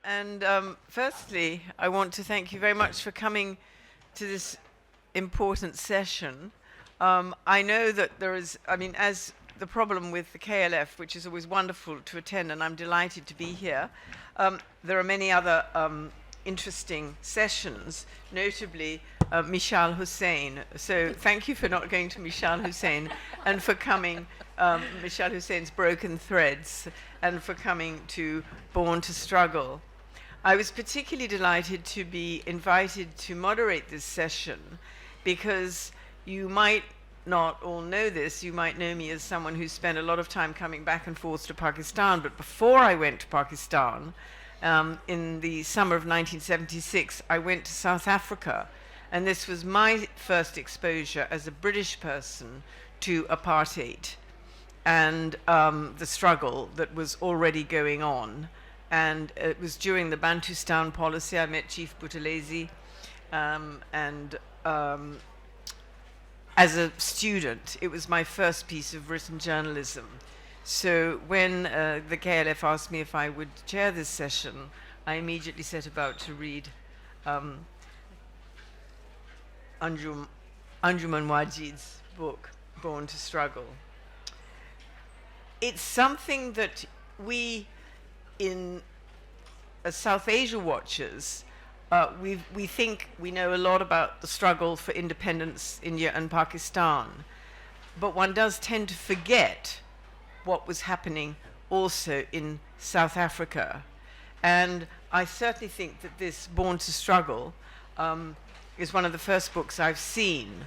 And firstly, I want to thank you very much for coming to this important session. I know that there is, as the problem with the KLF, which is always wonderful to attend, and I'm delighted to be here, there are many other interesting sessions, notably Mishal Hussain. So thank you for not going to Mishal Hussain and for coming, Mishal Hussein's Broken Threads, and for coming to Born to Struggle. I was particularly delighted to be invited to moderate this session because you might not all know this. You might know me as someone who spent a lot of time coming back and forth to Pakistan, but before I went to Pakistan, in the summer of 1976, I went to South Africa, and this was my first exposure as a British person to apartheid and the struggle that was already going on. And it was during the Bantustan policy. I met Chief Buthelezi, and as a student, it was my first piece of written journalism. So when the KLF asked me if I would chair this session, I immediately set about to read Arjumand Wajid's book, Born to Struggle. It's something that we in South Asia watchers, we think we know a lot about the struggle for independence, India and Pakistan, but one does tend to forget what was happening also in South Africa. And I certainly think that this Born to Struggle is one of the first books I've seen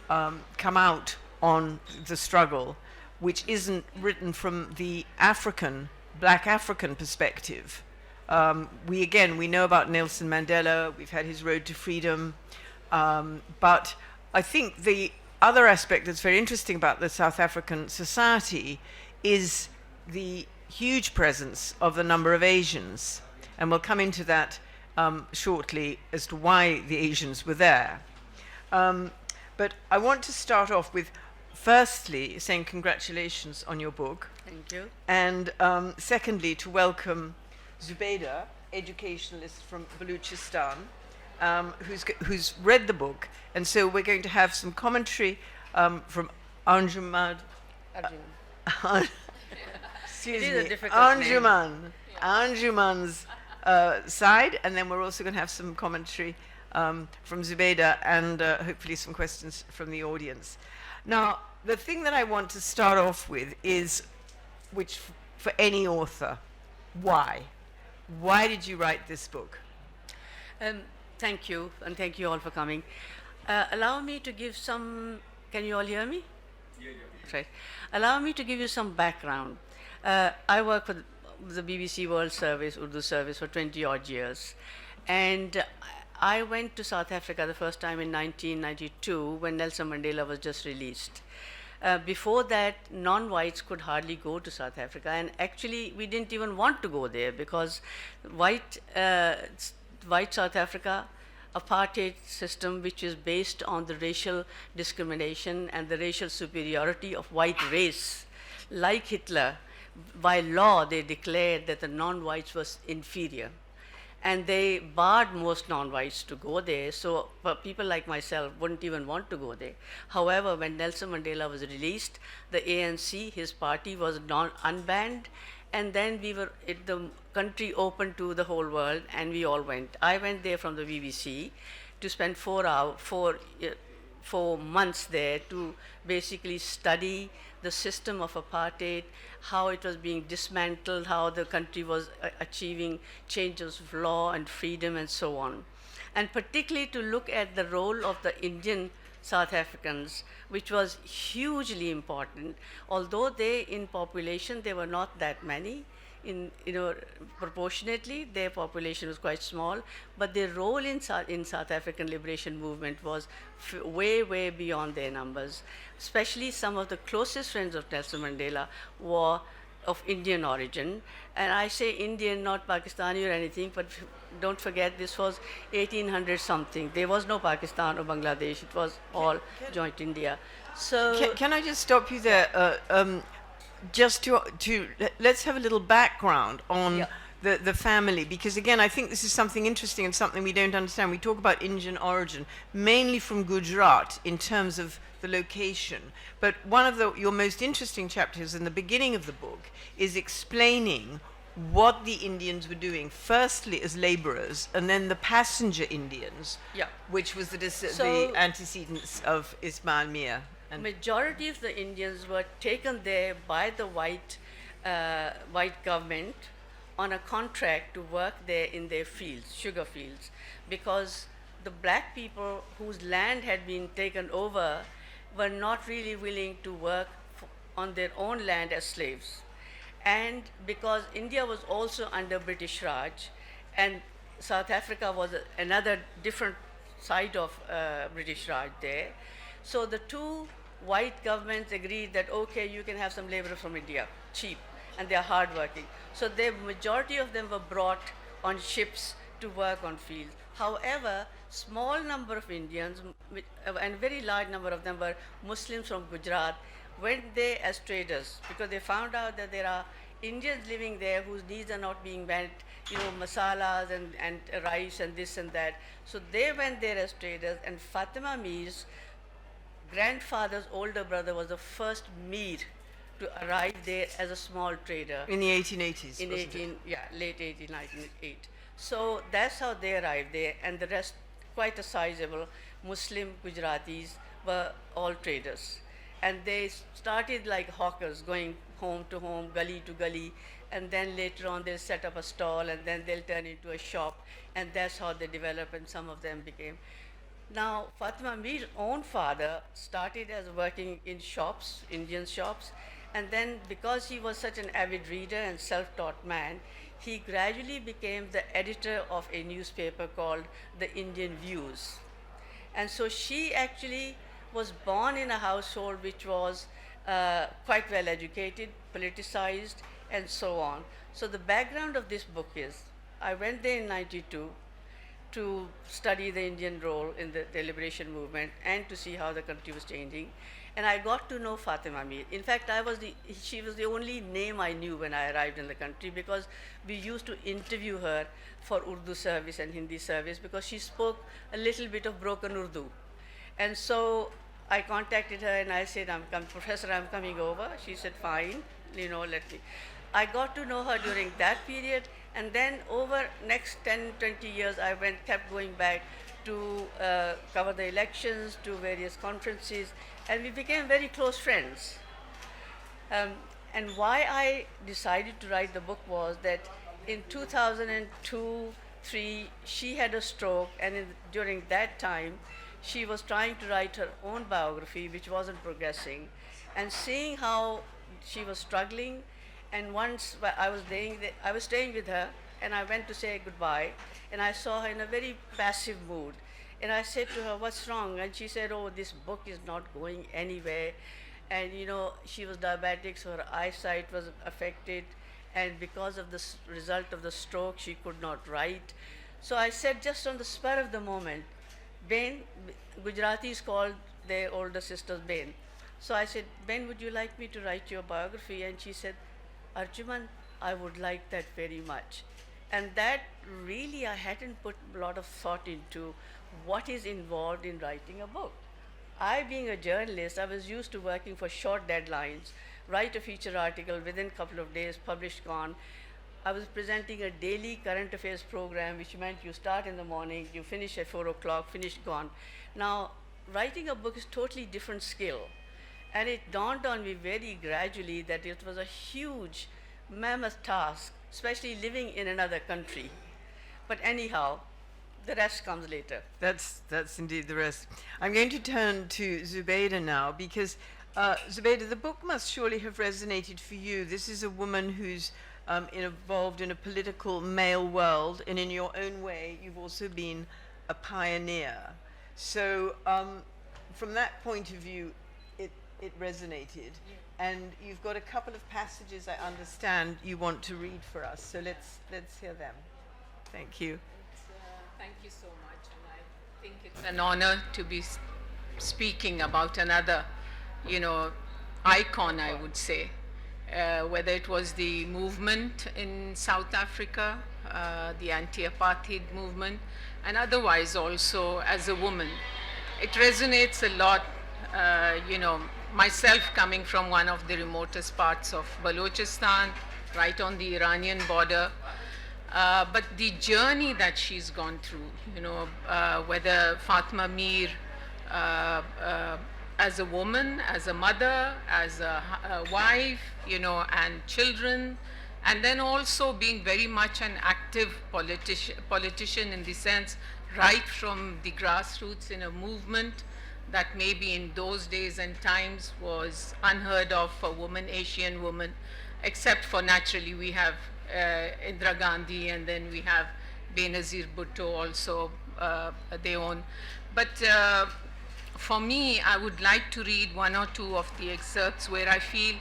come out on the struggle, which isn't written from the Black African perspective. We know about Nelson Mandela, we've had his road to freedom, but I think the other aspect that's very interesting about the South African society is the huge presence of the number of Asians, and we'll come into that shortly as to why the Asians were there. But I want to start off with firstly saying congratulations on your book. Thank you. And secondly, to welcome Zobaida, educationalist from Baluchistan, who's read the book. And so we're going to have some commentary from Arjumand. Arjumand's side, and then we're also going to have some commentary from Zobaida and hopefully some questions from the audience. Now, the thing that I want to start off with is, which for any author, why? Why did you write this book? Thank you, and thank you all for coming. Allow me to give some, can you all hear me? Yeah. Right. Allow me to give you some background. I work for the BBC World Service, Urdu Service, for 20 odd years. And I went to South Africa the first time in 1992 when Nelson Mandela was just released. Before that, non-whites could hardly go to South Africa, and actually we didn't even want to go there because white South Africa, apartheid system which is based on the racial discrimination and the racial superiority of white race. Like Hitler, by law they declared that the non-whites was inferior. And they barred most non-whites to go there, so people like myself wouldn't even want to go there. However, when Nelson Mandela was released, the ANC, his party, was unbanned, and then the country opened to the whole world, and we all went. I went there from the BBC to spend 4 months there to basically study the system of apartheid, how it was being dismantled, how the country was achieving changes of law and freedom and so on. And particularly to look at the role of the Indian South Africans, which was hugely important. Although in population, they were not that many, proportionately, their population was quite small, but their role in South African liberation movement was way, way beyond their numbers. Especially some of the closest friends of Nelson Mandela were of Indian origin. And I say Indian, not Pakistani or anything, but don't forget this was 1800 something. There was no Pakistan or Bangladesh. It was all joint India. So Can I just stop you there? Just let's have a little background on Yeah. the family, because again, I think this is something interesting and something we don't understand. We talk about Indian origin, mainly from Gujarat in terms of the location. But one of your most interesting chapters in the beginning of the book is explaining what the Indians were doing, firstly as laborers, and then the passenger Indians, Yeah. which was the So- antecedents of Ismail Mir. And majority of the Indians were taken there by the white government on a contract to work there in their fields, sugar fields, because the black people whose land had been taken over were not really willing to work on their own land as slaves. And because India was also under British Raj, and South Africa was another different side of British Raj there, so the two white governments agreed that okay, you can have some laborers from India, cheap, and they are hardworking. So the majority of them were brought on ships to work on fields. However, small number of Indians and very large number of them were Muslims from Gujarat, went there as traders because they found out that there are Indians living there whose needs are not being met, masalas and rice and this and that. So they went there as traders, and Fatima Mir's grandfather's older brother was the first Mir to arrive there as a small trader. in the 1880s, In wasn't it? late 1898. So that's how they arrived there, and the rest, quite a sizable Muslim Gujaratis, were all traders. And they started like hawkers, going home to home, gully to gully, and then later on they'll set up a stall, and then they'll turn into a shop, and that's how they develop, and some of them became. Now, Fatima Mir's own father started as working in shops, Indian shops, and then because he was such an avid reader and self-taught man, he gradually became the editor of a newspaper called The Indian Views. And so she actually was born in a household which was quite well educated, politicized, and so on. So the background of this book is, I went there in 92 to study the Indian role in the liberation movement and to see how the country was changing. And I got to know Fatima Mir. In fact, she was the only name I knew when I arrived in the country, because we used to interview her for Urdu service and Hindi service because she spoke a little bit of broken Urdu. And so I contacted her and I said, Professor, I'm coming over. She said, fine, let me. I got to know her during that period, and then over next 10, 20 years, I kept going back to cover the elections, to various conferences, and we became very close friends. And why I decided to write the book was that in 2002, 3, she had a stroke, and during that time, she was trying to write her own biography, which wasn't progressing, and seeing how she was struggling. And once I was staying with her, and I went to say goodbye, and I saw her in a very passive mood. And I said to her, what's wrong? And she said, oh, this book is not going anywhere. And she was diabetic, so her eyesight was affected. And because of the result of the stroke, she could not write. So I said, just on the spur of the moment, Ben, Gujaratis called their older sisters Ben. So I said, Ben, would you like me to write your biography? And she said, Arjumand, I would like that very much. And that really, I hadn't put a lot of thought into what is involved in writing a book. I, being a journalist, I was used to working for short deadlines, write a feature article within a couple of days, published, gone. I was presenting a daily current affairs program, which meant you start in the morning, you finish at 4 o'clock, finished, gone. Now, writing a book is totally different skill. And it dawned on me very gradually that it was a huge, mammoth task, especially living in another country. But anyhow, the rest comes later. That's indeed the rest. I'm going to turn to Zobaida now, because Zobaida, the book must surely have resonated for you. This is a woman who's involved in a political male world, and in your own way, you've also been a pioneer. So from that point of view, it resonated. And you've got a couple of passages I understand you want to read for us. So let's hear them. Thank you. Thank you so much. And I think it's an honor to be speaking about another, icon, I would say. Whether it was the movement in South Africa, the anti-apartheid movement, and otherwise also as a woman. It resonates a lot, myself coming from one of the remotest parts of Balochistan, right on the Iranian border. But the journey that she's gone through, whether Fatma Mir, as a woman, as a mother, as a wife, and children, and then also being very much an active politician in the sense, right from the grassroots in a movement that maybe in those days and times was unheard of for women, Asian women, except for naturally we have Indira Gandhi, and then we have Benazir Bhutto also, they own. But for me, I would like to read one or two of the excerpts where I feel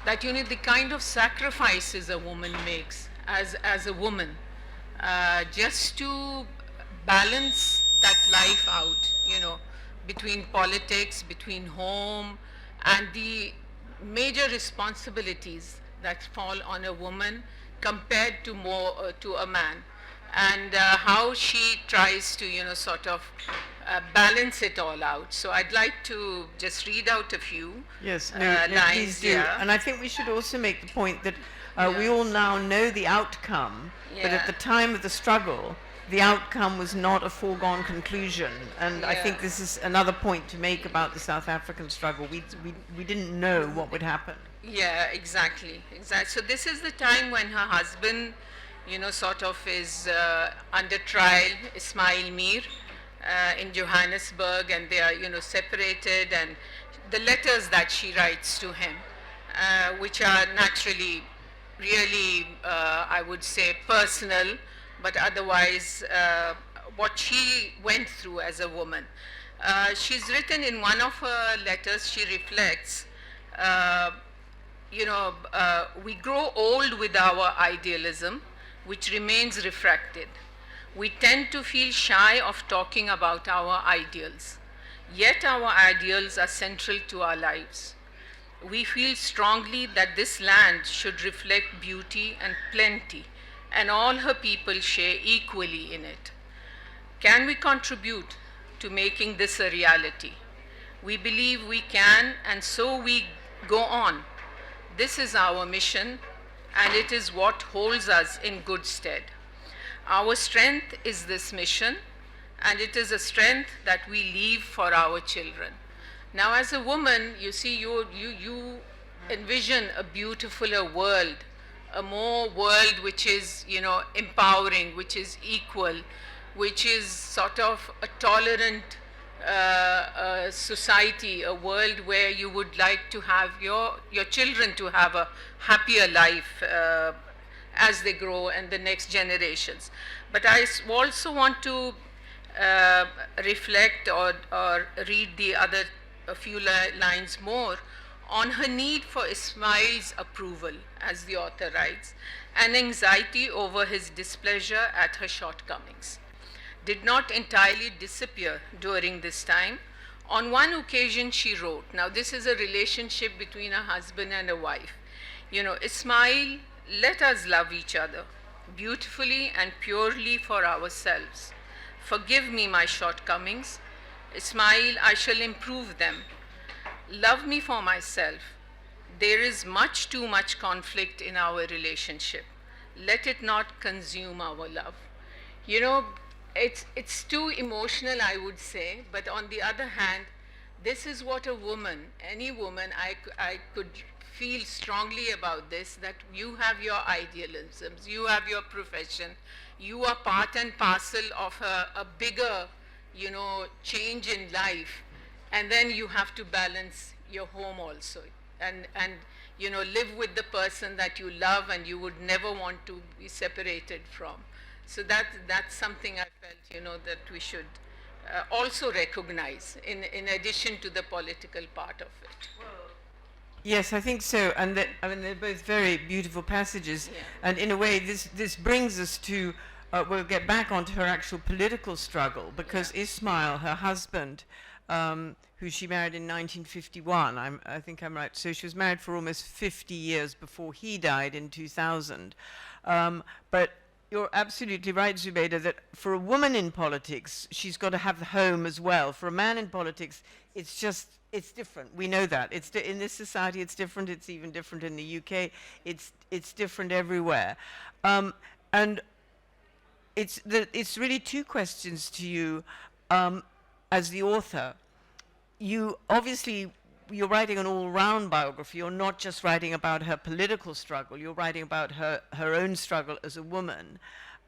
that, the kind of sacrifices a woman makes as a woman, just to balance that life out, between politics, between home, and the major responsibilities that fall on a woman compared to to a man, and how she tries to, sort of balance it all out. So I'd like to just read out a few Yes, lines. please do. Yeah. And I think we should also make the point that we all now know the outcome, but at Yeah. the time of the struggle, the outcome was not a foregone conclusion. And I think Yeah. this is another point to make about the South African struggle. We didn't know what would happen. Yeah, exactly. So this is the time when her husband, sort of is under trial, Ismail Mir, in Johannesburg, and they are, separated, and the letters that she writes to him, which are naturally really, I would say, personal, but otherwise what she went through as a woman. She's written in one of her letters, she reflects, we grow old with our idealism, which remains refracted. We tend to feel shy of talking about our ideals, yet our ideals are central to our lives. We feel strongly that this land should reflect beauty and plenty, and all her people share equally in it. Can we contribute to making this a reality? We believe we can, and so we go on. This is our mission, and it is what holds us in good stead. Our strength is this mission, and it is a strength that we leave for our children. Now, as a woman, you see, you envision a beautifuler world, a more world which is, empowering, which is equal, which is sort of a tolerant society, a world where you would like to have your children to have a happier life as they grow and the next generations. But I also want to reflect or read the other a few lines more on her need for Ismail's approval, as the author writes, and anxiety over his displeasure at her shortcomings did not entirely disappear during this time. On one occasion she wrote, now this is a relationship between a husband and a wife, Ismail, let us love each other beautifully and purely for ourselves. Forgive me my shortcomings. Ismail, I shall improve them. Love me for myself. There is much too much conflict in our relationship. Let it not consume our love. It's too emotional, I would say, but on the other hand, this is what a woman, any woman, I could feel strongly about this, that you have your idealisms, you have your profession, you are part and parcel of a bigger, change in life, and then you have to balance your home also, and live with the person that you love and you would never want to be separated from. So that's something I felt, that we should also recognize in addition to the political part of it. Well, Yes, I think so. And I mean, they're both very beautiful passages. Yeah. And in a way, this brings us to, we'll get back onto her actual political struggle, because Ismail, her husband, who she married in 1951, I think I'm right. So she was married for almost 50 years before he died in 2000. But you're absolutely right, Zubaida, that for a woman in politics, she's got to have the home as well. For a man in politics, it's different. We know that. In this society, it's different. It's even different in the UK. It's different everywhere. And it's really two questions to you as the author. You're writing an all-round biography. You're not just writing about her political struggle. You're writing about her own struggle as a woman.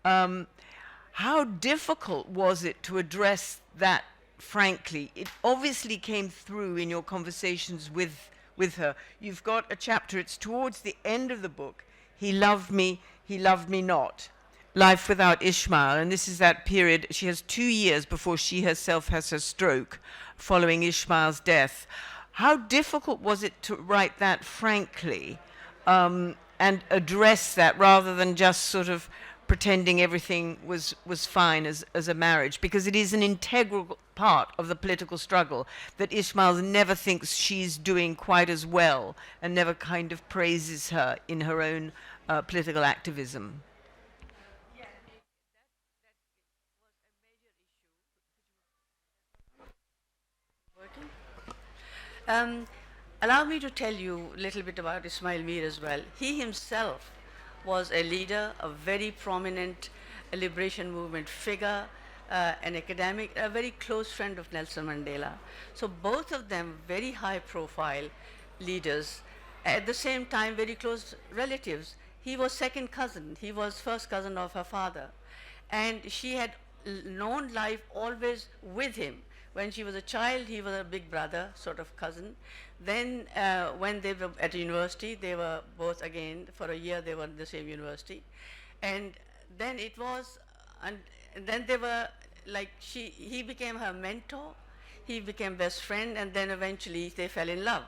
How difficult was it to address that frankly? It obviously came through in your conversations with her. You've got a chapter, it's towards the end of the book, He loved me not. Life without Ishmael. And this is that period. She has 2 years before she herself has her stroke following Ishmael's death. How difficult was it to write that frankly and address that rather than just sort of pretending everything was fine as a marriage? Because it is an integral part of the political struggle that Ishmael never thinks she's doing quite as well and never kind of praises her in her own political activism. Um, Allow me to tell you a little bit about Ismail Mir as well. He himself was a leader, a very prominent liberation movement figure, an academic, a very close friend of Nelson Mandela. So both of them very high profile leaders, at the same time very close relatives. He was second cousin, he was first cousin of her father. And she had known life always with him. When she was a child, he was a big brother, sort of cousin. Then when they were at university, they were both again, for a year they were in the same university. And then it was, and then they were like, he became her mentor, he became best friend, and then eventually they fell in love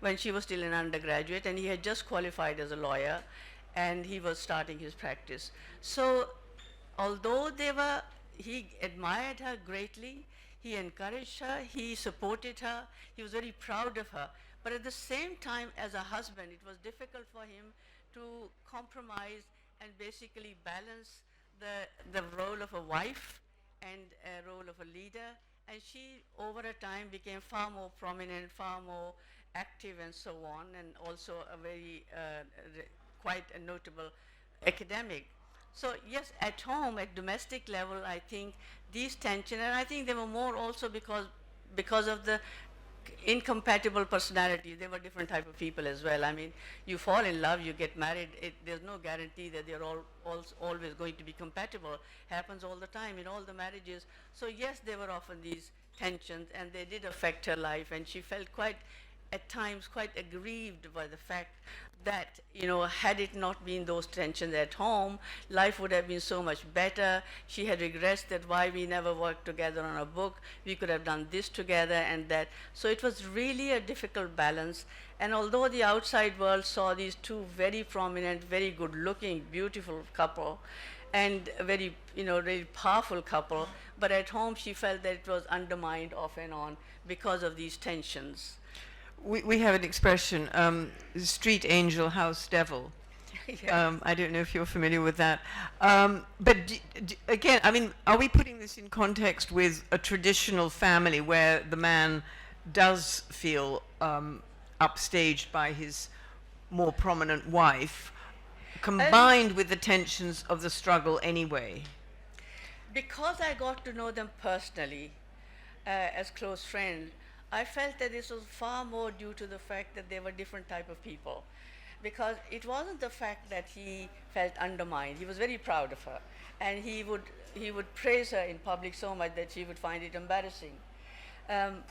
when she was still an undergraduate, and he had just qualified as a lawyer, and he was starting his practice. So although he admired her greatly, he encouraged her, he supported her, he was very proud of her. But at the same time, as a husband, it was difficult for him to compromise and basically balance the role of a wife and a role of a leader. And she, over a time, became far more prominent, far more active and so on, and also a very, quite a notable academic. So yes, at home, at domestic level, I think these tensions, and I think they were more also because of the incompatible personality. They were different type of people as well. I mean, you fall in love, you get married, there's no guarantee that they're always going to be compatible. Happens all the time in all the marriages. So yes, there were often these tensions, and they did affect her life, and she felt quite, at times, quite aggrieved by the fact that, you know, had it not been those tensions at home, life would have been so much better. She had regrets that why we never worked together on a book. We could have done this together and that. So it was really a difficult balance. And although the outside world saw these two very prominent, very good-looking, beautiful couple, and a very, you know, really powerful couple, but at home she felt that it was undermined off and on because of these tensions. We have an expression, street angel, house devil. Yes. I don't know if you're familiar with that. But again, I mean, are we putting this in context with a traditional family where the man does feel upstaged by his more prominent wife, combined with the tensions of the struggle anyway? Because I got to know them personally as close friends, I felt that this was far more due to the fact that they were different type of people. Because it wasn't the fact that he felt undermined. He was very proud of her. And he would praise her in public so much that she would find it embarrassing.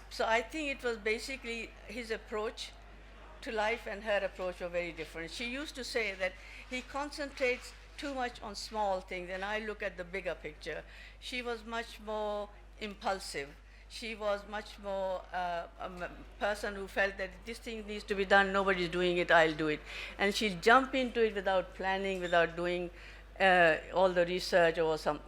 So I think it was basically his approach to life and her approach were very different. She used to say that he concentrates too much on small things, and I look at the bigger picture. She was much more impulsive. she was much more person who felt that this thing needs to be done, nobody's doing it, I'll do it. And she'll jump into it without planning, without doing all the research or some,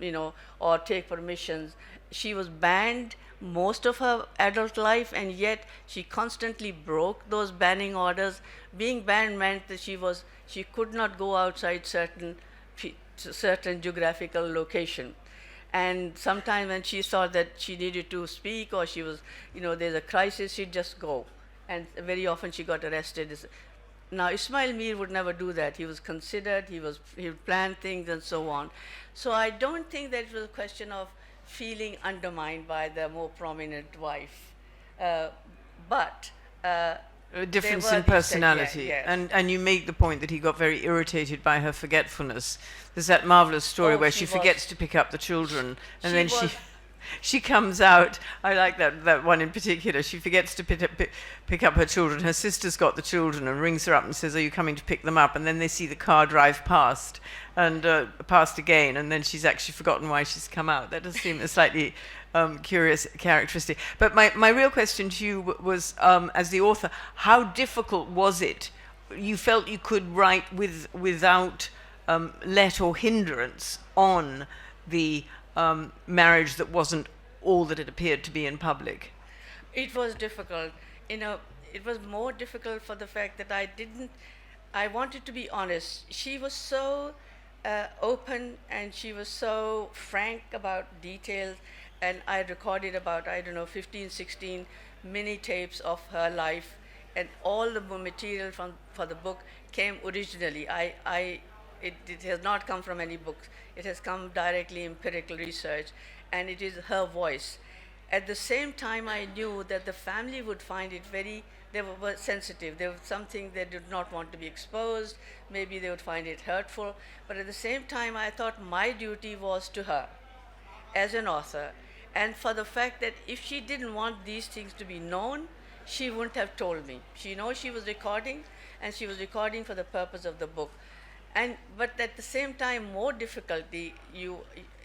or take permissions. She was banned most of her adult life, and yet she constantly broke those banning orders. Being banned meant that she could not go outside certain geographical location. And sometimes when she saw that she needed to speak or she was, there's a crisis, she'd just go. And very often she got arrested. Now, Ismail Mir would never do that. He was considered, he would plan things and so on. So I don't think that it was a question of feeling undermined by the more prominent wife. But a difference there were in these personality. yes. And you make the point that he got very irritated by her forgetfulness. There's that marvelous story where she forgets to pick up the children, and then she comes out. I like that one in particular. She forgets to pick up her children. Her sister's got the children and rings her up and says, "Are you coming to pick them up?" And then they see the car drive past and past again, and then she's actually forgotten why she's come out. That does seem a slightly curious characteristic. But my real question to you was, as the author, how difficult was it? You felt you could write without let or hindrance on the marriage that wasn't all that it appeared to be in public? It was difficult. It was more difficult for the fact that I wanted to be honest. She was so open and she was so frank about details, and I recorded about, 15, 16 mini tapes of her life, and all the material for the book came originally. It has not come from any books. It has come directly empirical research, and it is her voice. At the same time, I knew that the family would find it they were sensitive. There was something they did not want to be exposed. Maybe they would find it hurtful. But at the same time, I thought my duty was to her as an author. And for the fact that if she didn't want these things to be known, she wouldn't have told me. She knows she was recording, and she was recording for the purpose of the book. But at the same time, more difficulty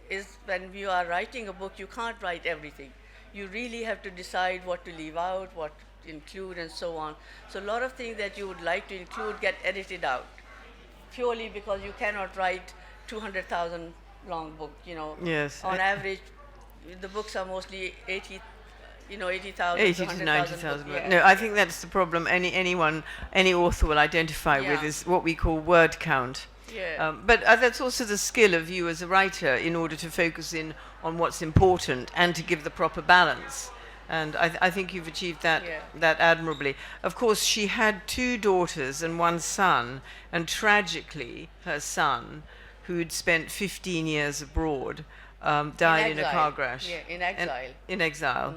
is when you are writing a book, you can't write everything. You really have to decide what to leave out, what to include, and so on. So a lot of things that you would like to include get edited out, purely because you cannot write 200,000 long book. Yes. On average, the books are mostly 80,000 to 90,000. Yeah. No, I think that's the problem any author will identify with, is what we call word count. Yeah. But that's also the skill of you as a writer, in order to focus in on what's important and to give the proper balance. And I think you've achieved that admirably. Of course, she had 2 daughters and 1 son, and tragically, her son, who'd spent 15 years abroad, died in a car crash. Yeah, in exile. In exile.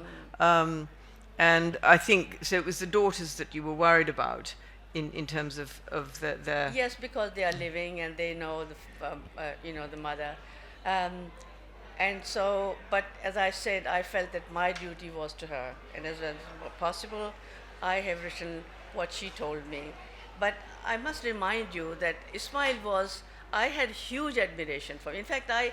And I think, so it was the daughters that you were worried about in terms of their... Yes, because they are living and they know the mother. And so, but as I said, I felt that my duty was to her. And as possible, I have written what she told me. But I must remind you that Ismail I had huge admiration for him. In fact, I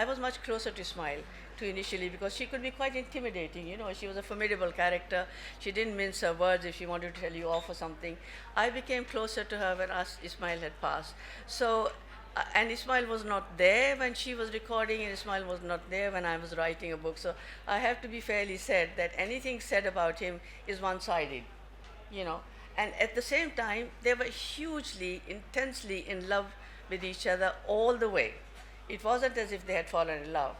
was much closer to Ismail initially, because she could be quite intimidating. She was a formidable character. She didn't mince her words if she wanted to tell you off or something. I became closer to her when Ismail had passed. So, and Ismail was not there when she was recording, and Ismail was not there when I was writing a book. So I have to be fairly said that anything said about him is one-sided, And at the same time, they were hugely, intensely in love with each other all the way. It wasn't as if they had fallen in love.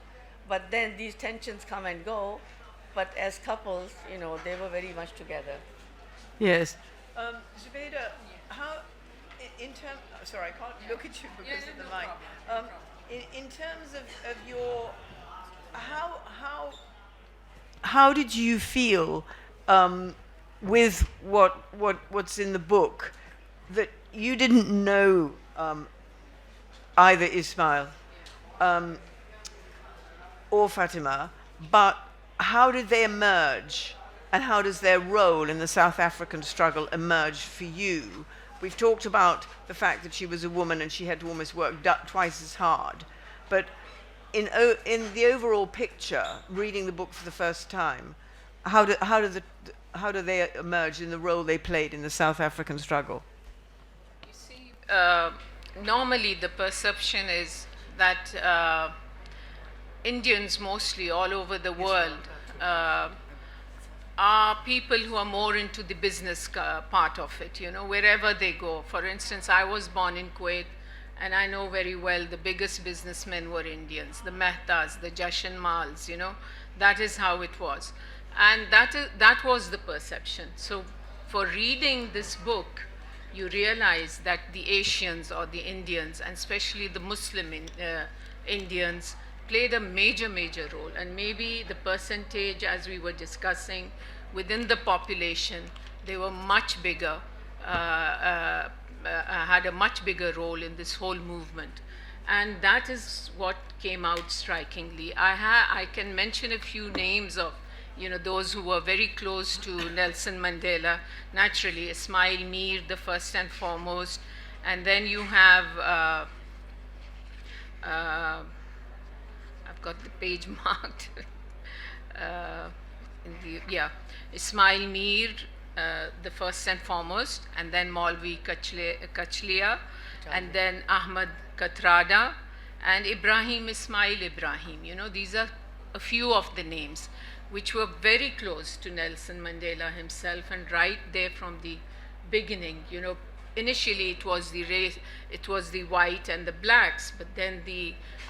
But then these tensions come and go. But as couples, they were very much together. Yes. Zobaida, how, in terms... sorry, I can't look at you because of the mic. In terms of your... How did you feel with what's in the book, that you didn't know either Ismail or Fatima, but how did they emerge, and how does their role in the South African struggle emerge for you? We've talked about the fact that she was a woman and she had to almost work twice as hard, but in the overall picture, reading the book for the first time, how do they emerge in the role they played in the South African struggle? You see, normally the perception is that Indians mostly all over the world are people who are more into the business part of it, you know, wherever they go. For instance, I was born in Kuwait, and I know very well the biggest businessmen were Indians, the Mehtas, the Jashan Mals, you know, that is how it was. And that was the perception. So for reading this book, you realize that the Asians or the Indians, and especially the Muslim Indians, played a major role. And maybe the percentage, as we were discussing, within the population, they were much bigger, had a much bigger role in this whole movement. And that is what came out strikingly. I can mention a few names of, you know, those who were very close to Nelson Mandela. Naturally, Ismail Mir, the first and foremost. And then you have, I've got the page marked. Ismail Mir, the first and foremost, and then Maulvi Kachlia, and then Ahmad Katrada, and Ibrahim Ismail Ibrahim. You know, these are a few of the names which were very close to Nelson Mandela himself, and right there from the beginning, you know, initially it was the race, it was the white and the blacks, but then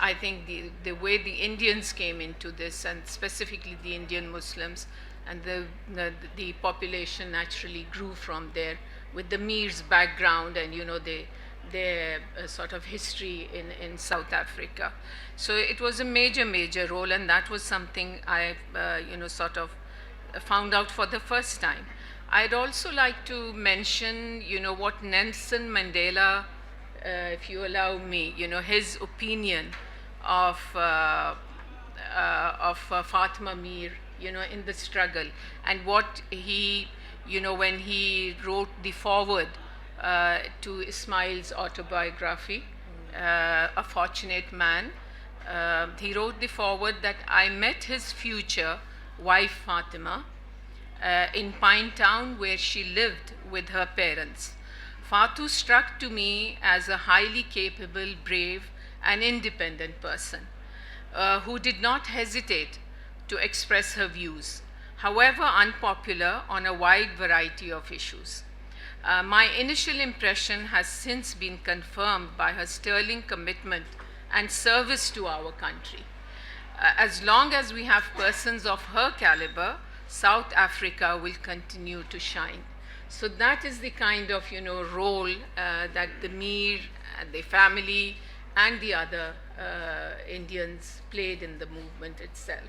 I think the way the Indians came into this, and specifically the Indian Muslims, and the population naturally grew from there with the Mir's background and, you know, their sort of history in South Africa. So it was a major role, and that was something I, you know, sort of found out for the first time. I'd also like to mention, you know, what Nelson Mandela, if you allow me, you know, his opinion of Fatima Mir, you know, in the struggle, and what he, you know, when he wrote the foreword to Ismail's autobiography, A Fortunate Man, he wrote the foreword that I met his future wife Fatima in Pine Town, where she lived with her parents. Fatu struck to me as a highly capable, brave, and independent person who did not hesitate to express her views, however unpopular, on a wide variety of issues. My initial impression has since been confirmed by her sterling commitment and service to our country. As long as we have persons of her caliber, South Africa will continue to shine. So that is the kind of, you know, role that the Mir and the family and the other Indians played in the movement itself.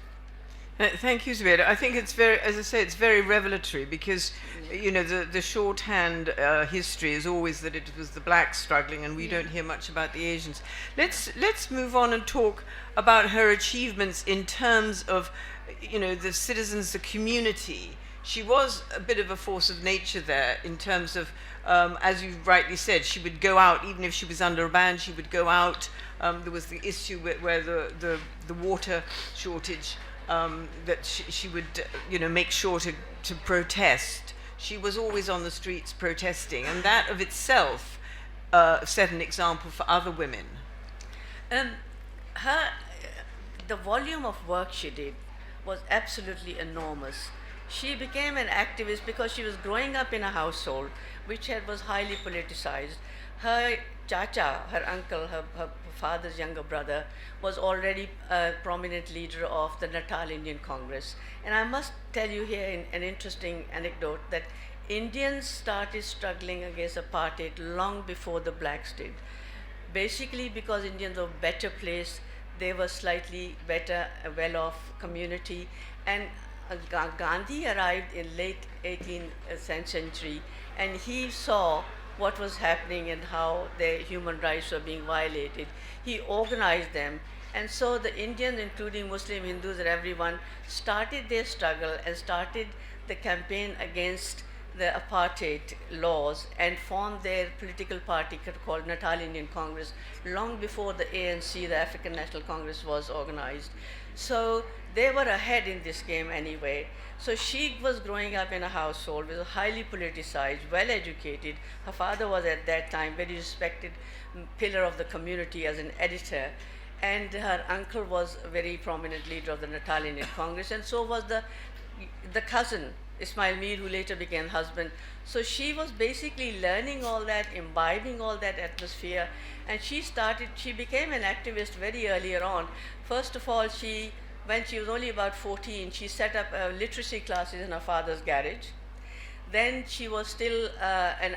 Thank you, Zobaida. I think it's very, as I say, it's very revelatory because, you know, the shorthand history is always that it was the blacks struggling, and we don't hear much about the Asians. Let's move on and talk about her achievements in terms of, you know, the citizens, the community. She was a bit of a force of nature there in terms of, as you rightly said, she would go out, even if she was under a ban, she would go out. There was the issue where the water shortage, that she would, you know, make sure to protest. She was always on the streets protesting, and that of itself set an example for other women. The volume of work she did was absolutely enormous. She became an activist because she was growing up in a household which was highly politicized. Her chacha, her uncle, her father's younger brother, was already a prominent leader of the Natal Indian Congress. And I must tell you here an interesting anecdote that Indians started struggling against apartheid long before the blacks did. Basically because Indians were better placed, they were slightly better, well-off community. And Gandhi arrived in late 18th century, and he saw what was happening and how their human rights were being violated. He organized them, and so the Indians, including Muslim, Hindus, and everyone, started their struggle and started the campaign against the apartheid laws and formed their political party called Natal Indian Congress long before the ANC, the African National Congress, was organized. So they were ahead in this game anyway. So she was growing up in a household with a highly politicized, well educated. Her father was at that time very respected pillar of the community as an editor. And her uncle was a very prominent leader of the Natal Indian Congress, and so was the cousin, Ismail Mir, who later became husband. So she was basically learning all that, imbibing all that atmosphere, and she became an activist very earlier on. First of all, when she was only about 14, she set up literacy classes in her father's garage. Then she was still, and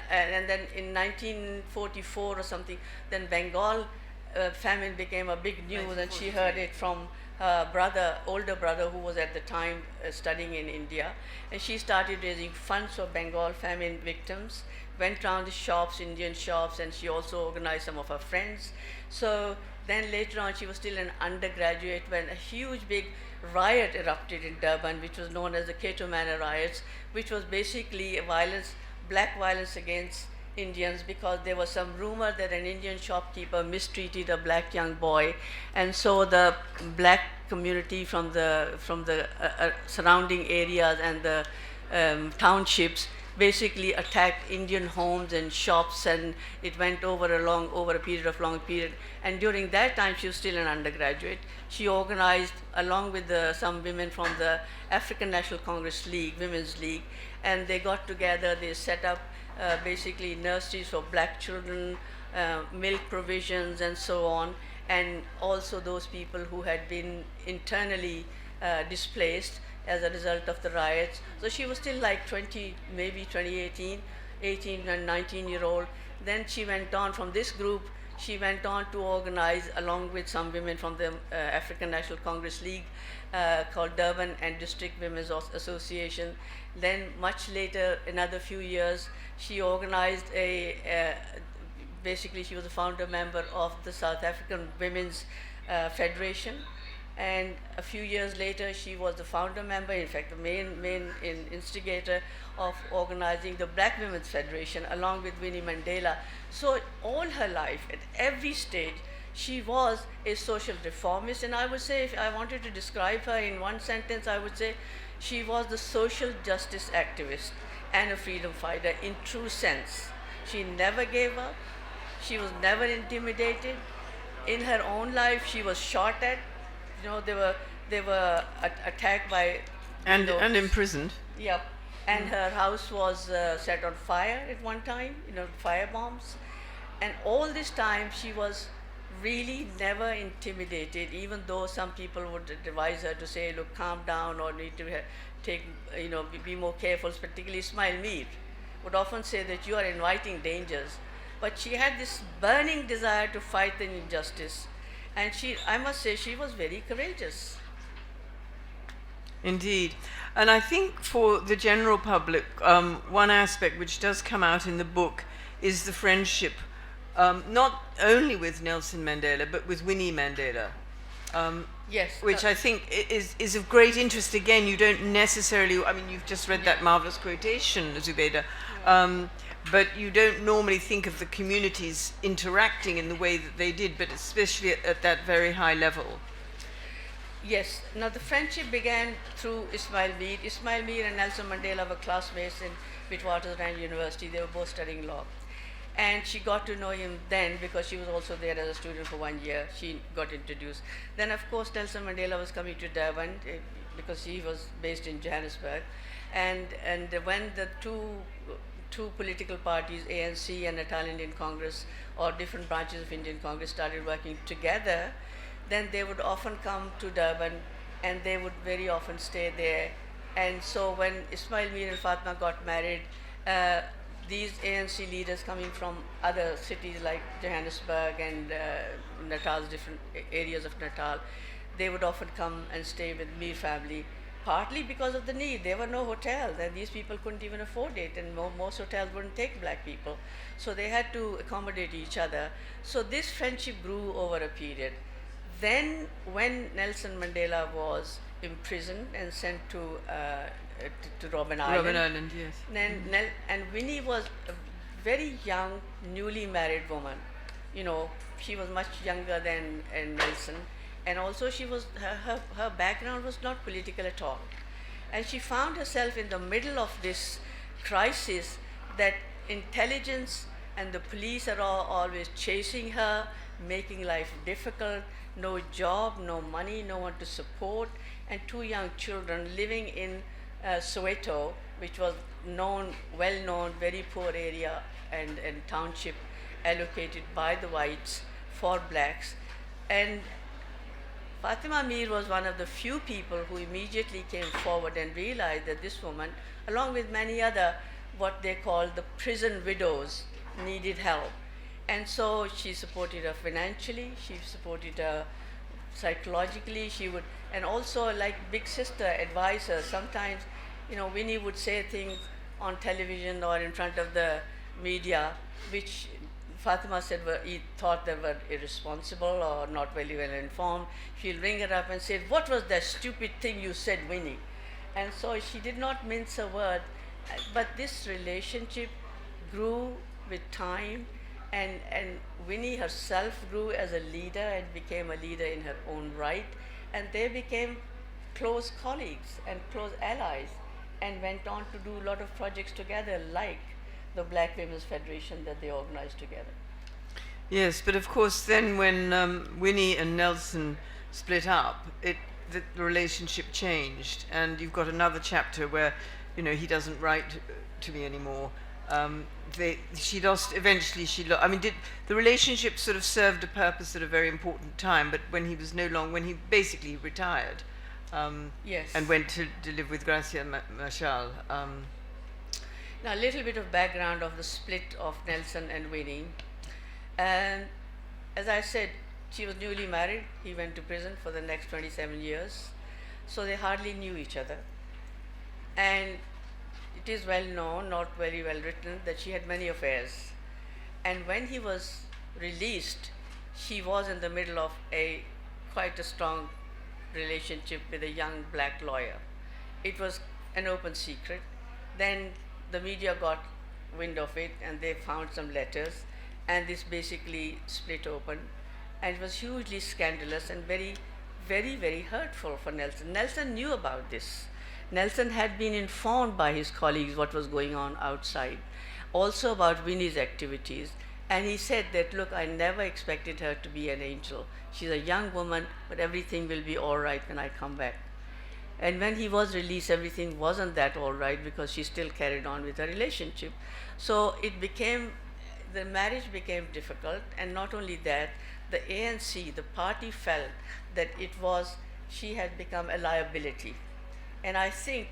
then in 1944 or something, then Bengal famine became a big news, and she heard it from her older brother, who was at the time studying in India. And she started raising funds for Bengal famine victims, went around the shops, Indian shops, and she also organized some of her friends. So then later on, she was still an undergraduate when a huge big riot erupted in Durban, which was known as the Cato Manor riots, which was basically black violence against Indians, because there was some rumor that an Indian shopkeeper mistreated a black young boy, and so the black community from the surrounding areas and the townships basically attacked Indian homes and shops, and it went over a long period. And during that time, she was still an undergraduate. She organized, along with some women from the African National Congress League, Women's League, and they got together. They set up basically nurseries for black children, milk provisions, and so on, and also those people who had been internally displaced as a result of the riots. So she was still like 20, maybe 18 and 19-year-old. Then she went on from this group. She went on to organize, along with some women from the African National Congress League, called Durban and District Women's Association. Then much later, another few years, she organized basically she was a founder member of the South African Women's Federation. And a few years later, she was the founder member, in fact, the main instigator of organizing the Black Women's Federation, along with Winnie Mandela. So all her life, at every stage, she was a social reformist. And I would say, if I wanted to describe her in one sentence, I would say she was the social justice activist and a freedom fighter in true sense. She never gave up. She was never intimidated. In her own life, she was shot at. You know, they were attacked by and imprisoned. Yep. And her house was set on fire at one time. Fire bombs. And all this time, she was really never intimidated, even though some people would advise her to say, "Look, calm down," or need to be more careful. Particularly Ismail Mir would often say that you are inviting dangers. But she had this burning desire to fight the injustice. And I must say, she was very courageous. Indeed. And I think for the general public, one aspect which does come out in the book is the friendship, not only with Nelson Mandela, but with Winnie Mandela. Yes. Which I think is of great interest. Again, you don't necessarily, you've just read that marvelous quotation, Zobaida. But you don't normally think of the communities interacting in the way that they did, but especially at that very high level. Yes. Now, the friendship began through Ismail Mir. Ismail Mir and Nelson Mandela were classmates in Witwatersrand University. They were both studying law. And she got to know him then because she was also there as a student for 1 year. She got introduced. Then, of course, Nelson Mandela was coming to Durban because he was based in Johannesburg. And when the two political parties, ANC and Natal Indian Congress, or different branches of Indian Congress, started working together, then they would often come to Durban, and they would very often stay there. And so when Ismail Mir and Fatma got married, these ANC leaders coming from other cities like Johannesburg and Natal's different areas of Natal, they would often come and stay with Mir family, partly because of the need. There were no hotels, and these people couldn't even afford it, and most hotels wouldn't take black people. So they had to accommodate each other. So this friendship grew over a period. Then when Nelson Mandela was imprisoned and sent to to Robben Island. Robben Island, yes. And Winnie was a very young, newly married woman. You know, she was much younger than Nelson, and also she was her background was not political at all, and she found herself in the middle of this crisis that intelligence and the police are always chasing her, making life difficult, no job, no money, no one to support, and two young children living in Soweto, which was well known, very poor area and township allocated by the whites for blacks. And Fatima Mir was one of the few people who immediately came forward and realized that this woman, along with many other what they call the prison widows, needed help. And so she supported her financially, she supported her psychologically, and also like big sister advised her. Sometimes, you know, Winnie would say things on television or in front of the media, which Fatima said he thought they were irresponsible or not very well informed. She'll ring her up and say, "What was that stupid thing you said, Winnie?" And so she did not mince a word. But this relationship grew with time, and Winnie herself grew as a leader and became a leader in her own right. And they became close colleagues and close allies and went on to do a lot of projects together, like the Black Women's Federation that they organized together. Yes, but of course then when Winnie and Nelson split up, the relationship changed, and you've got another chapter where, you know, he doesn't write to me anymore. She lost, eventually I mean, the relationship sort of served a purpose at a very important time, but when he was when he basically retired, yes, and went to live with Gracia Machel. Now, a little bit of background of the split of Nelson and Winnie. And as I said, she was newly married. He went to prison for the next 27 years. So they hardly knew each other. And it is well known, not very well written, that she had many affairs. And when he was released, she was in the middle of quite a strong relationship with a young black lawyer. It was an open secret. Then the media got wind of it and they found some letters, and this basically split open, and it was hugely scandalous and very, very, very hurtful for Nelson. Nelson knew about this. Nelson had been informed by his colleagues what was going on outside, also about Winnie's activities, and he said that, "Look, I never expected her to be an angel. She's a young woman, but everything will be all right when I come back." And when he was released, everything wasn't that all right, because she still carried on with her relationship. So the marriage became difficult, and not only that, the ANC, the party, felt that she had become a liability. And I think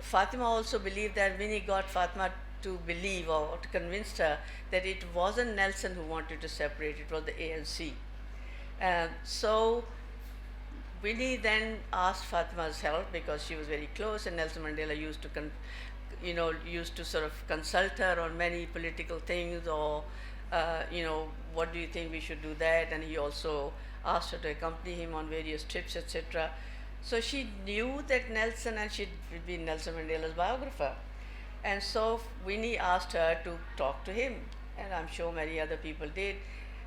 Fatima also believed that Winnie got Fatima to believe or to convince her that it wasn't Nelson who wanted to separate, it was the ANC. So Winnie then asked Fatima's help because she was very close, and Nelson Mandela used to sort of consult her on many political things, or what do you think we should do that, and he also asked her to accompany him on various trips, etc. So she knew that Nelson, and she'd been Nelson Mandela's biographer, and so Winnie asked her to talk to him, and I'm sure many other people did,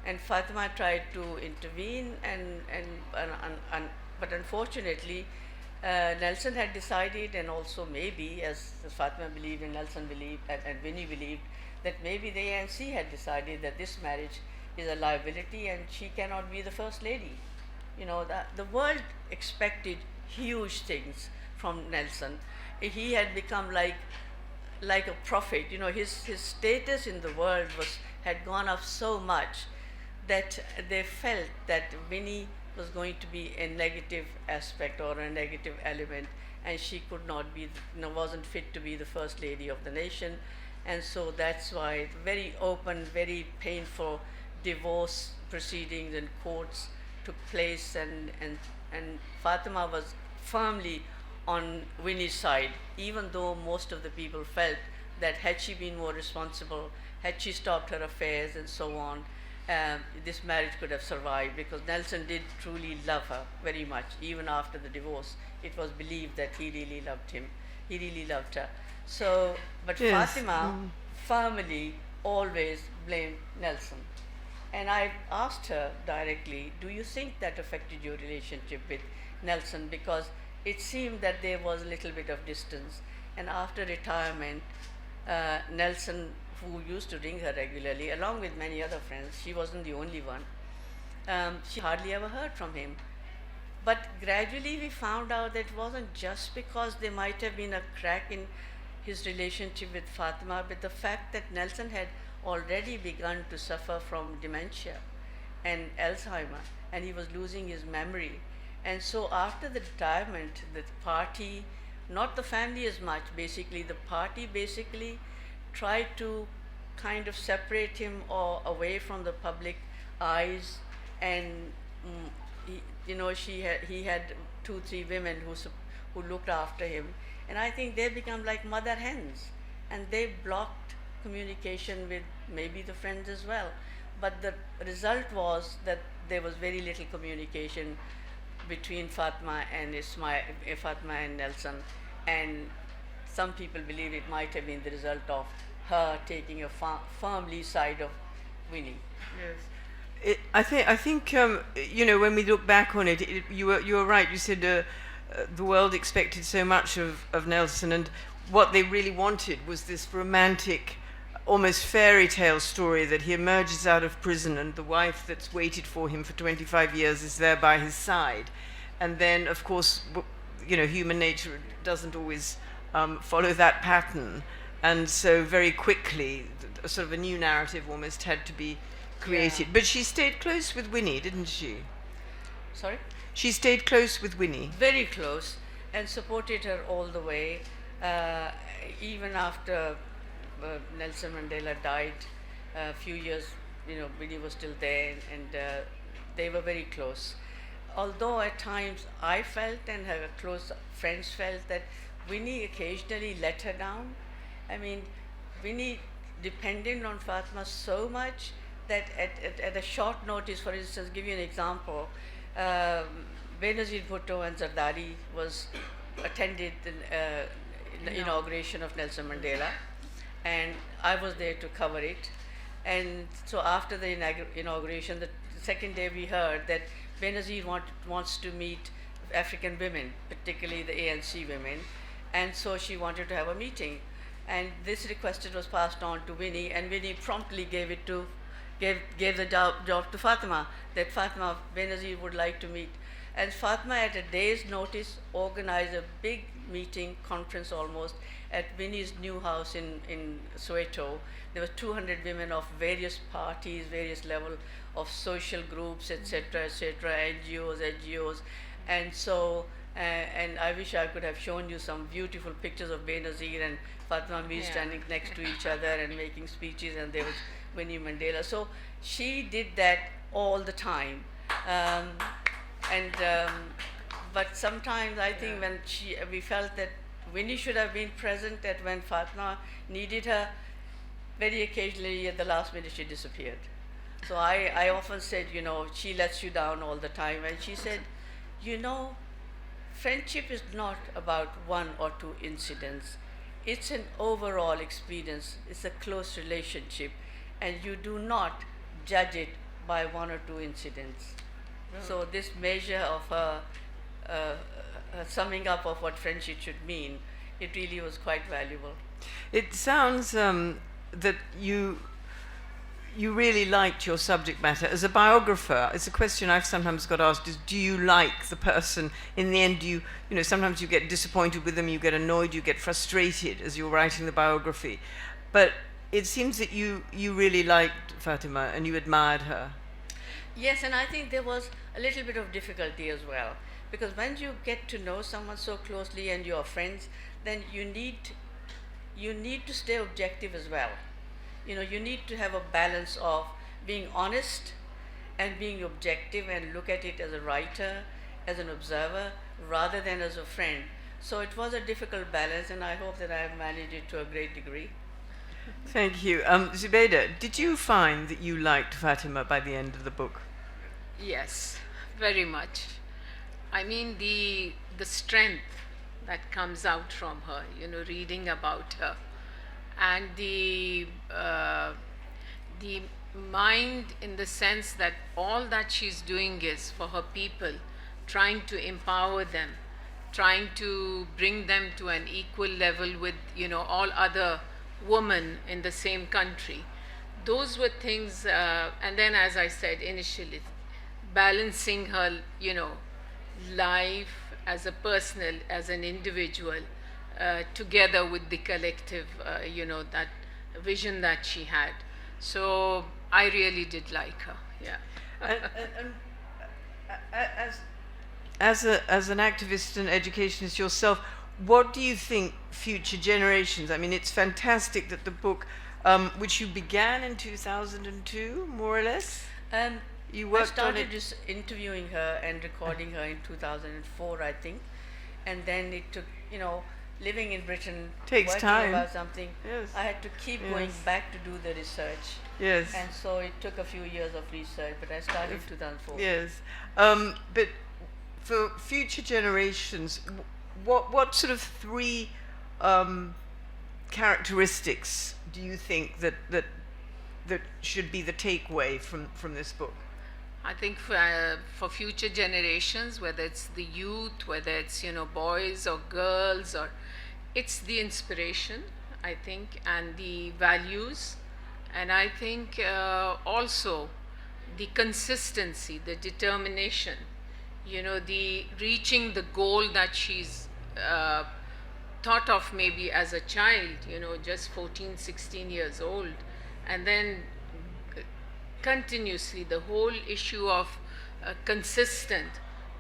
and Fatima tried to intervene, but unfortunately Nelson had decided, and also maybe, as Fatima believed and Nelson believed and Winnie believed, that maybe the ANC had decided that this marriage is a liability and she cannot be the first lady. You know, the world expected huge things from Nelson. He had become like a prophet. You know, his status in the world had gone up so much that they felt that Winnie was going to be a negative aspect or a negative element, and she could not be, wasn't fit to be the first lady of the nation. And so that's why very open, very painful divorce proceedings and courts took place, and Fatima was firmly on Winnie's side, even though most of the people felt that had she been more responsible, had she stopped her affairs and so on, this marriage could have survived, because Nelson did truly love her very much. Even after the divorce, it was believed that he really loved him. He really loved her. So, but Yes. Fatima firmly always blamed Nelson. And I asked her directly, do you think that affected your relationship with Nelson? Because it seemed that there was a little bit of distance. And after retirement, Nelson, who used to ring her regularly, along with many other friends, she wasn't the only one, she hardly ever heard from him. But gradually we found out that it wasn't just because there might have been a crack in his relationship with Fatima, but the fact that Nelson had already begun to suffer from dementia and Alzheimer, and he was losing his memory. And so after the retirement, the party, not the family as much, basically the party basically tried to kind of separate him or away from the public eyes. And he had 2-3 women who looked after him, and I think they become like mother hens, and they blocked communication with maybe the friends as well. But the result was that there was very little communication between Fatma and Fatma and Nelson, and some people believe it might have been the result of her taking a firmly side of Winnie. Yes. I think when we look back on it, you were right. You said the world expected so much of Nelson, and what they really wanted was this romantic, almost fairy tale story that he emerges out of prison and the wife that's waited for him for 25 years is there by his side. And then, of course, human nature doesn't always follow that pattern. And so very quickly, sort of a new narrative almost had to be created. Yeah. But she stayed close with Winnie, didn't she? Sorry? She stayed close with Winnie. Very close, and supported her all the way, even after Nelson Mandela died a few years. Winnie was still there, and they were very close. Although at times I felt, and her close friends felt, that Winnie occasionally let her down. I mean, Winnie depended on Fatma so much that at a short notice, for instance, give you an example, Benazir Bhutto and Zardari attended the inauguration of Nelson Mandela, and I was there to cover it. And so after the inauguration, the second day we heard that Benazir wants to meet African women, particularly the ANC women, and so she wanted to have a meeting. And this request was passed on to Winnie, and Winnie promptly gave the job to Fatima, that Fatima, Benazir would like to meet. And Fatima, at a day's notice, organized a big meeting, conference almost, at Winnie's new house in Soweto. There were 200 women of various parties, various level of social groups, etc., NGOs. And so, and I wish I could have shown you some beautiful pictures of Benazir and Fatima Mir standing next to each other and making speeches, and there was Winnie Mandela. So she did that all the time. But sometimes I think when we felt that Winnie should have been present, that when Fatma needed her, very occasionally at the last minute she disappeared. So I often said, she lets you down all the time. And she said, friendship is not about 1 or 2 incidents. It's an overall experience. It's a close relationship. And you do not judge it by 1 or 2 incidents. So this measure of a summing up of what friendship should mean, it really was quite valuable. It sounds that you really liked your subject matter. As a biographer, it's a question I've sometimes got asked, is do you like the person? In the end, sometimes you get disappointed with them, you get annoyed, you get frustrated as you're writing the biography. But it seems that you really liked Fatima and you admired her. Yes, and I think there was a little bit of difficulty as well, because when you get to know someone so closely and you're friends, then you need to stay objective as well. You need to have a balance of being honest and being objective and look at it as a writer, as an observer, rather than as a friend. So it was a difficult balance, and I hope that I have managed it to a great degree. Thank you. Zubaida, did you find that you liked Fatima by the end of the book? Yes, very much. I mean, the strength that comes out from her, you know, reading about her, and the mind in the sense that all that she's doing is for her people, trying to empower them, trying to bring them to an equal level with, you know, all other women in the same country. Those were things, and then as I said initially, balancing her, you know, life as a personal, as an individual, together with the collective, you know, that vision that she had. So I really did like her, yeah. And as an activist and educationist yourself, what do you think future generations? I mean, it's fantastic that the book, which you began in 2002, more or less. You I worked on started it. just interviewing her and recording her in 2004, I think, and then it took, you know, living in Britain, Takes working time. about something. Yes. I had to keep going Yes. back to do the research. Yes. And so it took a few years of research, but I started in 2004. Yes, but for future generations, what sort of three characteristics do you think that should be the takeaway from this book? I think for future generations, whether it's the youth, whether it's, you know, boys or girls, or it's the inspiration, I think, and the values, and I think also the consistency, the determination, you know, the reaching the goal that she's thought of maybe as a child, you know, just 14, 16 years old, and then continuously the whole issue of consistent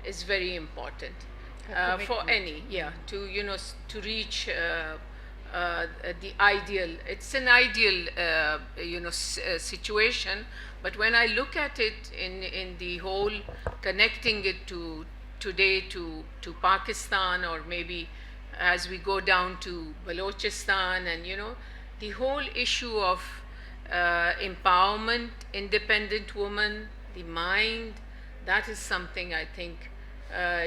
is very important for any, to, you know, to reach the ideal. It's an ideal, you know, situation, but when I look at it in the whole, connecting it to today, to Pakistan, or maybe as we go down to Balochistan, and, you know, the whole issue of empowerment, independent woman, the mind, that is something I think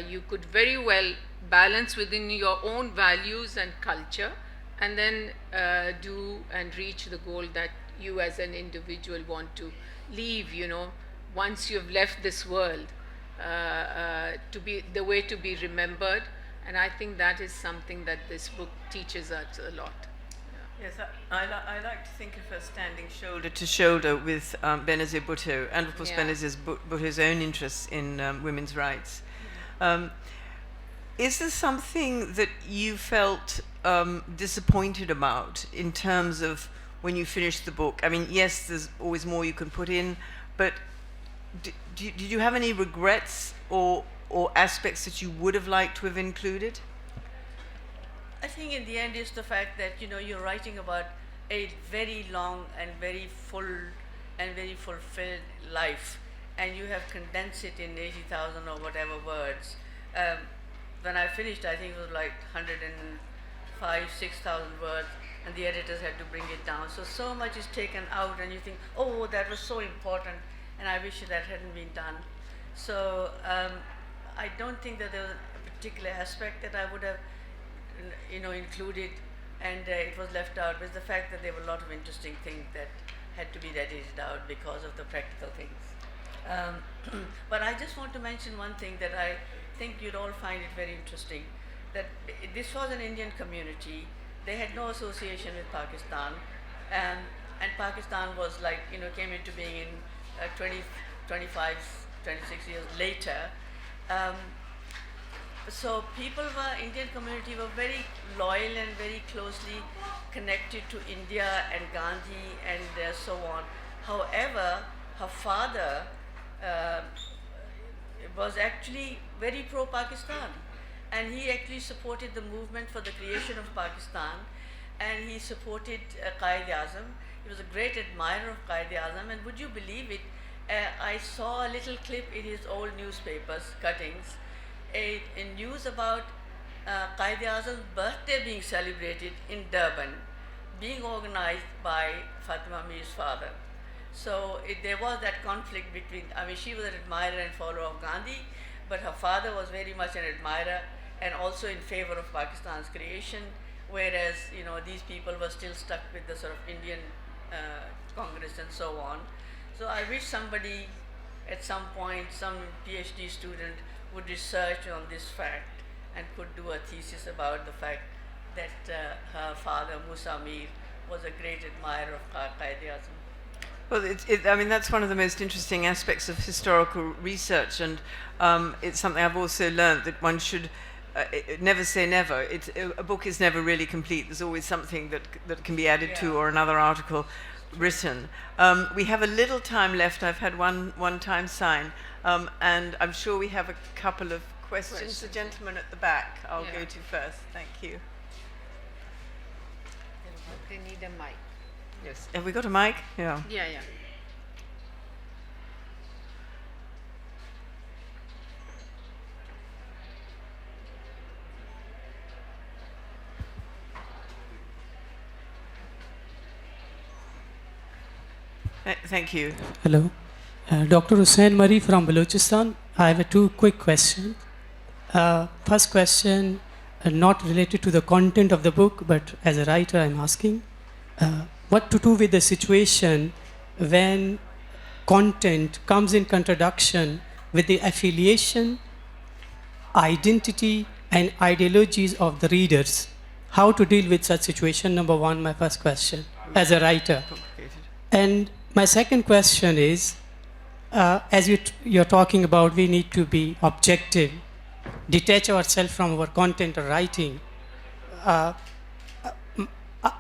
you could very well balance within your own values and culture, and then do and reach the goal that you as an individual want to leave, you know, once you've left this world, to be the way to be remembered. And I think that is something that this book teaches us a lot. Yes, I like to think of her standing shoulder to shoulder with Benazir Bhutto, and of course Benazir Bhutto's own interests in women's rights. Is there something that you felt disappointed about in terms of when you finished the book? I mean, yes, there's always more you can put in, but did you have any regrets or aspects that you would have liked to have included? I think in the end is the fact that, you know, you're writing about a very long and very full and very fulfilled life, and you have condensed it in 80,000 or whatever words. When I finished, I think it was like 105, 6,000 words, and the editors had to bring it down. So much is taken out, and you think, oh, that was so important, and I wish that hadn't been done. So I don't think that there was a particular aspect that I would have, you know, included, and it was left out, was the fact that there were a lot of interesting things that had to be edited out because of the practical things. But I just want to mention one thing that I think you'd all find it very interesting, that this was an Indian community. They had no association with Pakistan, and Pakistan was like, you know, came into being in 25, 26 years later. So Indian community were very loyal and very closely connected to India and Gandhi and so on. However, her father was actually very pro-Pakistan, and he actually supported the movement for the creation of Pakistan, and he supported Qaid-e-Azam. He was a great admirer of Qaid-e-Azam, and would you believe it, I saw a little clip in his old newspapers, cuttings, a news about Qaid-e-Azam's birthday being celebrated in Durban being organized by Fatima Mir's father. So there was that conflict between, I mean, she was an admirer and follower of Gandhi, but her father was very much an admirer and also in favor of Pakistan's creation, whereas, you know, these people were still stuck with the sort of Indian Congress and so on. So I wish somebody at some point, some PhD student would research on this fact and could do a thesis about the fact that her father, Musa Mir, was a great admirer of Qaid-e-Azam. Well, I mean, that's one of the most interesting aspects of historical research, and it's something I've also learned, that one should never say never. A book is never really complete. There's always something that can be added to, or another article written. We have a little time left. I've had one time sign, and I'm sure we have a couple of questions. The gentleman at the back, I'll go to first. Thank you. They need a mic. Yes. Have we got a mic? Yeah. Yeah. Thank you. Hello. Dr. Hussain Mari from Balochistan. I have two quick questions. First question, not related to the content of the book, but as a writer, I'm asking what to do with the situation when content comes in contradiction with the affiliation, identity, and ideologies of the readers. How to deal with such situation? Number one, my first question, as a writer. And my second question is, as you're talking about, we need to be objective, detach ourselves from our content or writing.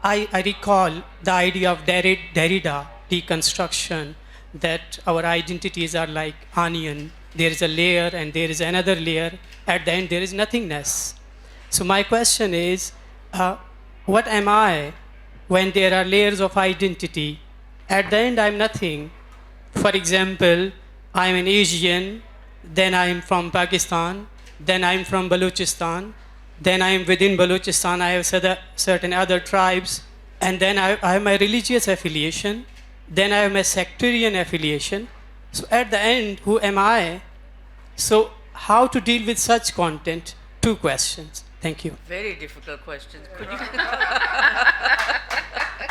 I recall the idea of Derrida deconstruction, that our identities are like onion. There is a layer and there is another layer. At the end, there is nothingness. So my question is, what am I when there are layers of identity? At the end, I'm nothing. For example, I'm an Asian, then I'm from Pakistan, then I'm from Balochistan, then I'm within Balochistan, I have certain other tribes, and then I have my religious affiliation, then I have my sectarian affiliation. So at the end, who am I? So how to deal with such content? Two questions. Thank you. Very difficult questions. Could you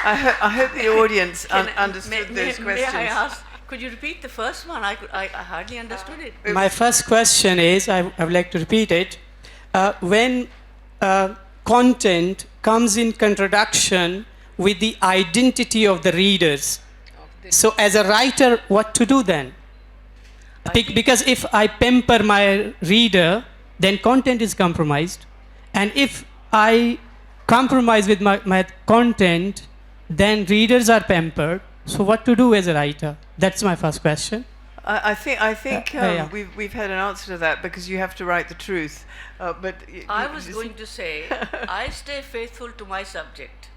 I hope the audience understood those questions. May I ask, could you repeat the first one? I hardly understood it. My first question is, I would like to repeat it. When content comes in contradiction with the identity of the readers, so as a writer, what to do then? Because if I pamper my reader, then content is compromised. And if I compromise with my content, then readers are pampered. So what to do as a writer? That's my first question. I think we've had an answer to that, because you have to write the truth. But I was going to say, I stay faithful to my subject.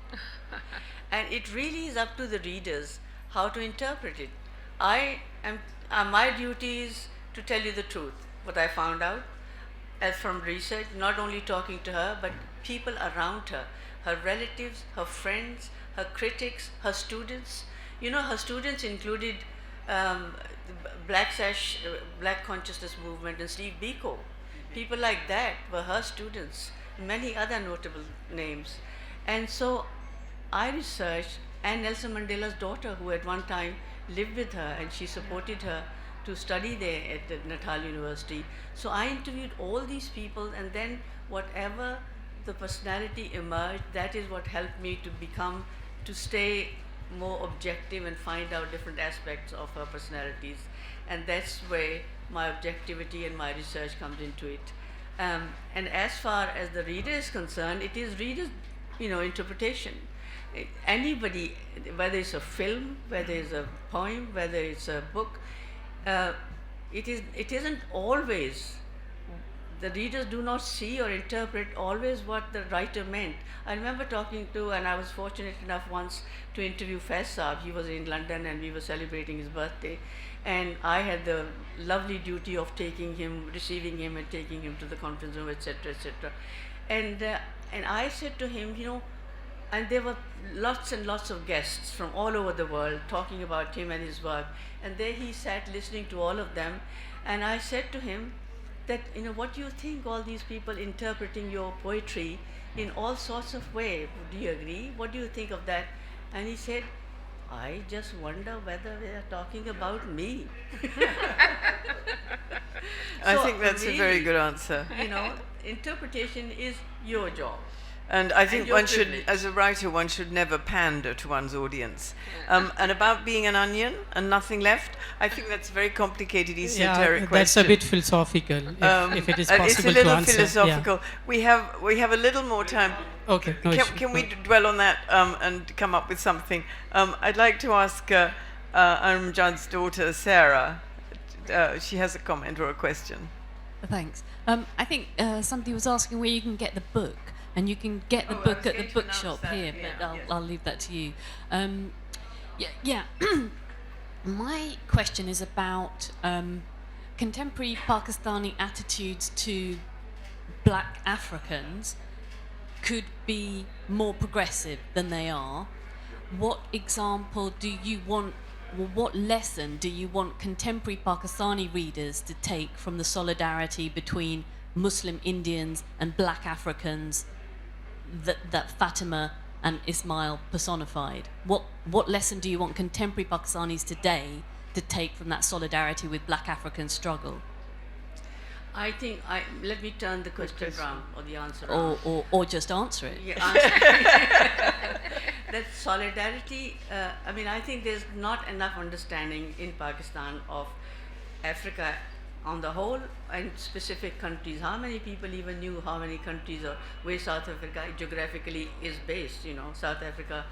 And it really is up to the readers how to interpret it. My duty is to tell you the truth, what I found out, as from research, not only talking to her, but people around her, her relatives, her friends, her critics, her students. You know, her students included Black Consciousness Movement and Steve Biko. People like that were her students, many other notable names. And so I researched, and Nelson Mandela's daughter, who at one time lived with her, and she supported her to study there at the Natal University. So I interviewed all these people, and then whatever the personality emerged, that is what helped me to stay more objective and find out different aspects of her personalities. And that's where my objectivity and my research comes into it. And as far as the reader is concerned, it is reader's, interpretation. Anybody, whether it's a film, whether it's a poem, whether it's a book, it isn't always, the readers do not see or interpret always what the writer meant. I remember talking to, and I was fortunate enough once to interview Faisal. He was in London and we were celebrating his birthday. And I had the lovely duty of receiving him and taking him to the conference room, etc., etc. And I said to him, and there were lots and lots of guests from all over the world talking about him and his work. And there he sat listening to all of them. And I said to him that, what do you think, all these people interpreting your poetry in all sorts of ways? Do you agree? What do you think of that? And he said, I just wonder whether they are talking about me. I So think that's a very really, good answer. Interpretation is your job. And I think your one should, privilege. as a writer, one should never pander to one's audience. And about being an onion and nothing left, I think that's a very complicated, esoteric Yeah, question. that's a bit philosophical, if it is It's possible a little to answer. philosophical. We have a little more time. Yeah. Okay. No issue. Can we dwell on that and come up with something? I'd like to ask Arjumand's daughter, Sara. She has a comment or a question. Thanks. I think somebody was asking where you can get the book, and you can get the Oh, I book was at the going to bookshop announce that, here, yeah, but yeah. I'll leave that to you. Yeah. My question is about contemporary Pakistani attitudes to black Africans could be more progressive than they are. What example do you want, well, what lesson do you want contemporary Pakistani readers to take from the solidarity between Muslim Indians and black Africans that Fatima and Ismail personified? What lesson do you want contemporary Pakistanis today to take from that solidarity with black African struggle? I think, let me turn the question around, or the answer around. Or just answer it. Yeah, that solidarity, I think there's not enough understanding in Pakistan of Africa on the whole and specific countries. How many people even knew how many countries or where South Africa geographically is based? South Africa's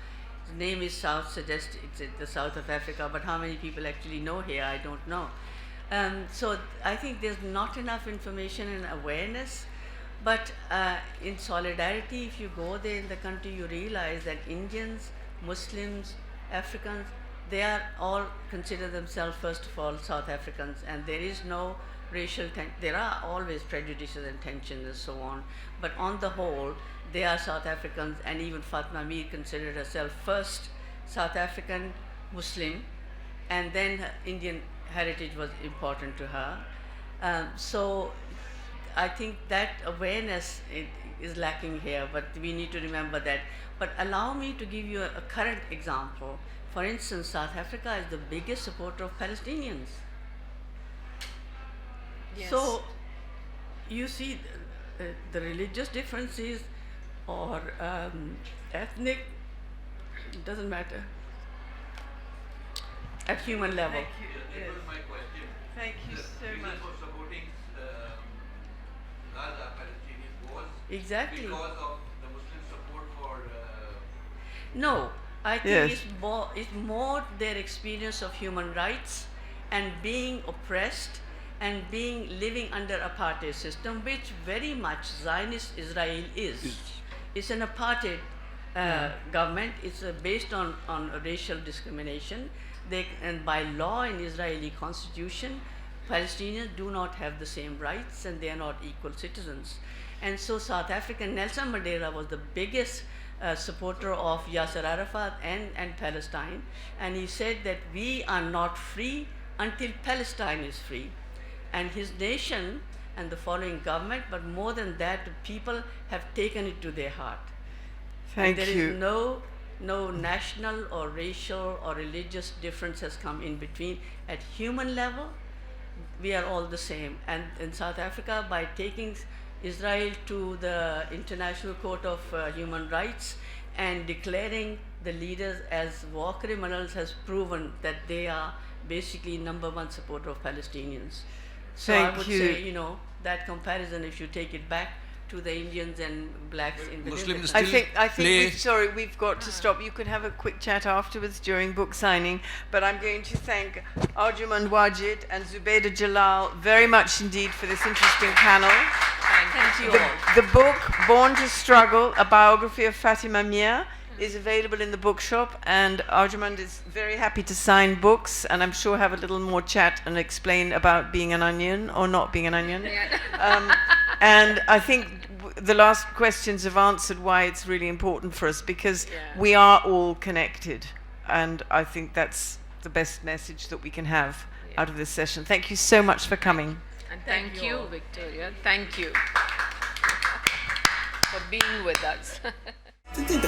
name is South, suggests it's at the south of Africa, but how many people actually know here, I don't know. So I think there's not enough information and awareness. But in solidarity, if you go there in the country, you realize that Indians, Muslims, Africans, they are all consider themselves first of all South Africans, and there is no racial there are always prejudices and tensions and so on, but on the whole they are South Africans. And even Fatima Mir considered herself first South African Muslim, and then her Indian heritage was important to her. So I think that awareness is lacking here, but we need to remember that. But allow me to give you a current example. For instance, South Africa is the biggest supporter of Palestinians. Yes. So you see the religious differences or ethnic, it doesn't matter, at human level. That was my question. Thank you The so reason much. for supporting Gaza, Palestinians, was Exactly. because of the Muslim support for. No, I think Yes. it's more their experience of human rights and being oppressed and living under apartheid system, which very much Zionist Israel is. It's an apartheid government. It's based on racial discrimination. And by law in Israeli constitution, Palestinians do not have the same rights and they are not equal citizens. And so South African Nelson Mandela was the biggest supporter of Yasser Arafat and Palestine, and he said that we are not free until Palestine is free. And his nation and the following government, but more than that, the people have taken it to their heart. Thank and there you. is no national or racial or religious difference has come in between. At human level, we are all the same. And in South Africa, by taking Israel to the International Court of Human Rights and declaring the leaders as war criminals, has proven that they are basically #1 supporter of Palestinians. So I Thank would you. say, that comparison, if you take it back to the Indians and blacks in the Muslims Middle East. I think play- sorry, we've got to stop. You can have a quick chat afterwards during book signing, but I'm going to thank Arjumand Wajid and Zobaida Jalal very much indeed for this interesting panel. Thank you all. The book, Born to Struggle, A Biography of Fatima Mir, is available in the bookshop, and Arjumand is very happy to sign books, and I'm sure have a little more chat and explain about being an onion or not being an onion. And I think the last questions have answered why it's really important for us, because Yeah. we are all connected, and I think that's the best message that we can have out of this session. Thank you so much for coming. And thank you, Victoria. Thank you for being with us. Din